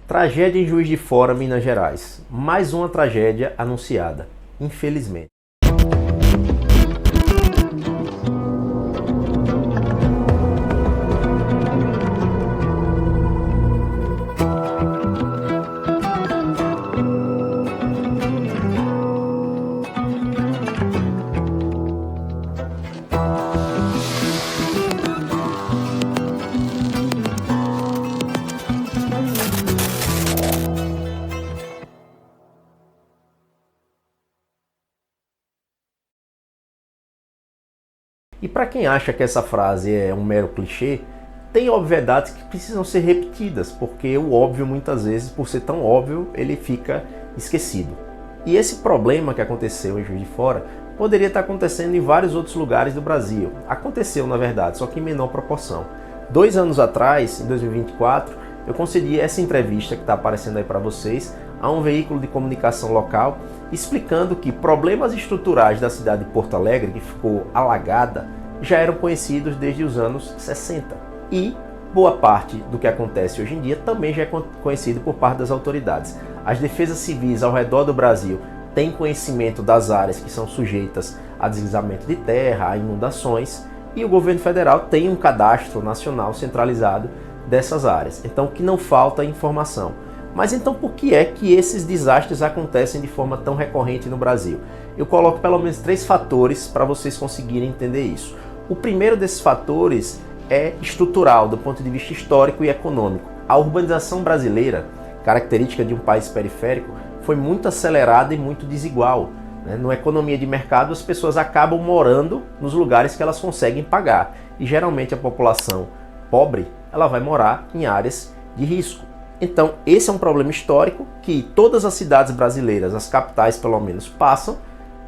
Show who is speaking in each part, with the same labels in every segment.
Speaker 1: Tragédia em Juiz de Fora, Minas Gerais. Mais uma tragédia anunciada, infelizmente. E para quem acha que essa frase é um mero clichê, tem obviedades que precisam ser repetidas, porque o óbvio muitas vezes, por ser tão óbvio, ele fica esquecido. E esse problema que aconteceu em Juiz de Fora poderia estar acontecendo em vários outros lugares do Brasil. Aconteceu, na verdade, só que em menor proporção. 2 anos atrás, em 2024, eu concedi essa entrevista que está aparecendo aí para vocês a um veículo de comunicação local, explicando que problemas estruturais da cidade de Porto Alegre, que ficou alagada, já eram conhecidos desde os anos 60. E boa parte do que acontece hoje em dia também já é conhecido por parte das autoridades. As defesas civis ao redor do Brasil têm conhecimento das áreas que são sujeitas a deslizamento de terra, a inundações, e o governo federal tem um cadastro nacional centralizado dessas áreas. Então, o que não falta é informação. Mas então por que é que esses desastres acontecem de forma tão recorrente no Brasil? Eu coloco pelo menos 3 fatores para vocês conseguirem entender isso. O primeiro desses fatores é estrutural, do ponto de vista histórico e econômico. A urbanização brasileira, característica de um país periférico, foi muito acelerada e muito desigual. Numa economia de mercado, as pessoas acabam morando nos lugares que elas conseguem pagar. E geralmente a população pobre, ela vai morar em áreas de risco. Então, esse é um problema histórico que todas as cidades brasileiras, as capitais pelo menos, passam,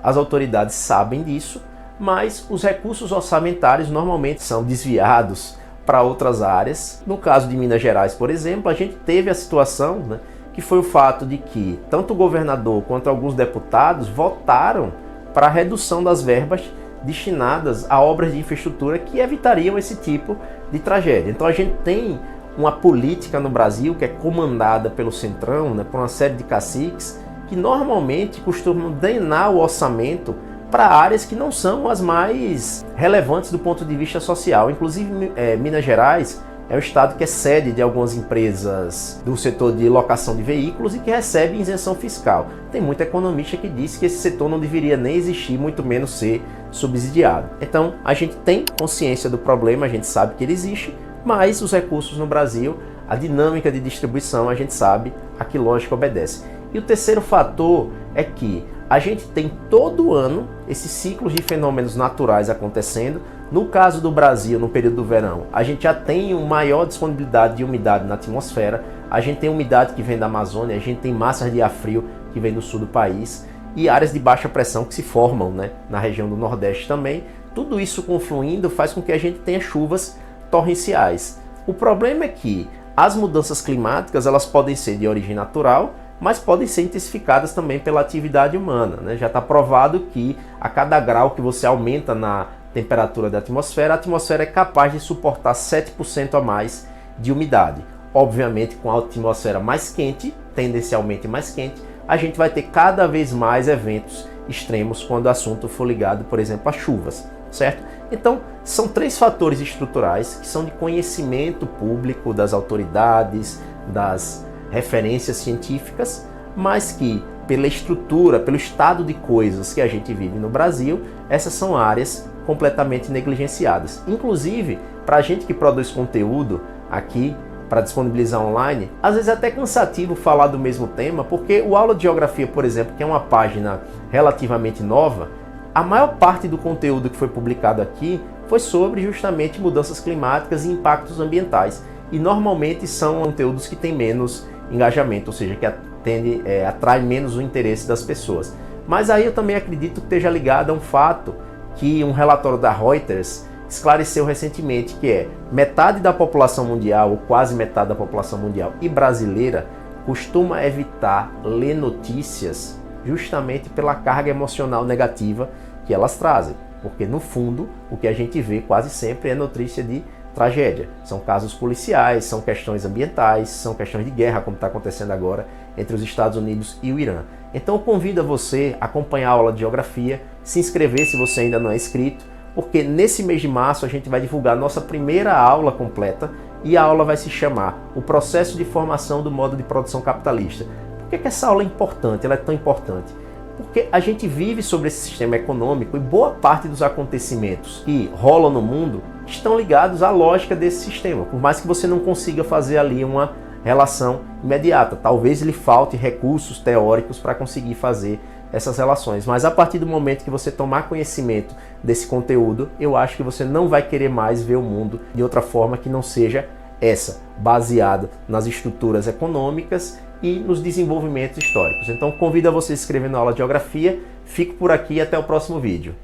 Speaker 1: as autoridades sabem disso, mas os recursos orçamentários normalmente são desviados para outras áreas. No caso de Minas Gerais, por exemplo, a gente teve a situação, que foi o fato de que tanto o governador quanto alguns deputados votaram para a redução das verbas destinadas a obras de infraestrutura que evitariam esse tipo de tragédia. Então a gente tem uma política no Brasil que é comandada pelo Centrão, por uma série de caciques, que normalmente costumam drenar o orçamento para áreas que não são as mais relevantes do ponto de vista social. Inclusive, Minas Gerais é o estado que é sede de algumas empresas do setor de locação de veículos e que recebe isenção fiscal. Tem muita economista que diz que esse setor não deveria nem existir, muito menos ser subsidiado. Então, a gente tem consciência do problema, a gente sabe que ele existe, mas os recursos no Brasil, a dinâmica de distribuição, a gente sabe a que lógica obedece. E o terceiro fator é que a gente tem todo ano esses ciclos de fenômenos naturais acontecendo. No caso do Brasil, no período do verão, a gente já tem uma maior disponibilidade de umidade na atmosfera, a gente tem umidade que vem da Amazônia, a gente tem massas de ar frio que vem do sul do país e áreas de baixa pressão que se formam, na região do Nordeste também. Tudo isso confluindo faz com que a gente tenha chuvas torrenciais. O problema é que as mudanças climáticas elas podem ser de origem natural, mas podem ser intensificadas também pela atividade humana. Já está provado que a cada grau que você aumenta na temperatura da atmosfera, a atmosfera é capaz de suportar 7% a mais de umidade. Obviamente, com a atmosfera mais quente, tendencialmente mais quente, a gente vai ter cada vez mais eventos extremos quando o assunto for ligado, por exemplo, a chuvas, certo? Então, são 3 fatores estruturais que são de conhecimento público das autoridades, das referências científicas, mas que pela estrutura, pelo estado de coisas que a gente vive no Brasil, essas são áreas completamente negligenciadas. Inclusive, para a gente que produz conteúdo aqui para disponibilizar online, às vezes é até cansativo falar do mesmo tema, porque o Aula de Geografia, por exemplo, que é uma página relativamente nova, a maior parte do conteúdo que foi publicado aqui foi sobre justamente mudanças climáticas e impactos ambientais. E normalmente são conteúdos que têm menos engajamento, ou seja, que atrai menos o interesse das pessoas. Mas aí eu também acredito que esteja ligado a um fato que um relatório da Reuters esclareceu recentemente, que é metade da população mundial, ou quase metade da população mundial e brasileira, costuma evitar ler notícias justamente pela carga emocional negativa que elas trazem. Porque no fundo, o que a gente vê quase sempre é notícia de tragédia. São casos policiais, são questões ambientais, são questões de guerra, como está acontecendo agora entre os Estados Unidos e o Irã. Então eu convido a você a acompanhar a aula de geografia, se inscrever se você ainda não é inscrito, porque nesse mês de março a gente vai divulgar a nossa primeira aula completa e a aula vai se chamar O Processo de Formação do Modo de Produção Capitalista. Por que essa aula é importante? Ela é tão importante? Porque a gente vive sobre esse sistema econômico e boa parte dos acontecimentos que rolam no mundo estão ligados à lógica desse sistema, por mais que você não consiga fazer ali uma relação imediata. Talvez lhe falte recursos teóricos para conseguir fazer essas relações, mas a partir do momento que você tomar conhecimento desse conteúdo, eu acho que você não vai querer mais ver o mundo de outra forma que não seja essa, baseada nas estruturas econômicas e nos desenvolvimentos históricos. Então convido a você a se inscrever na aula de geografia. Fico por aqui e até o próximo vídeo.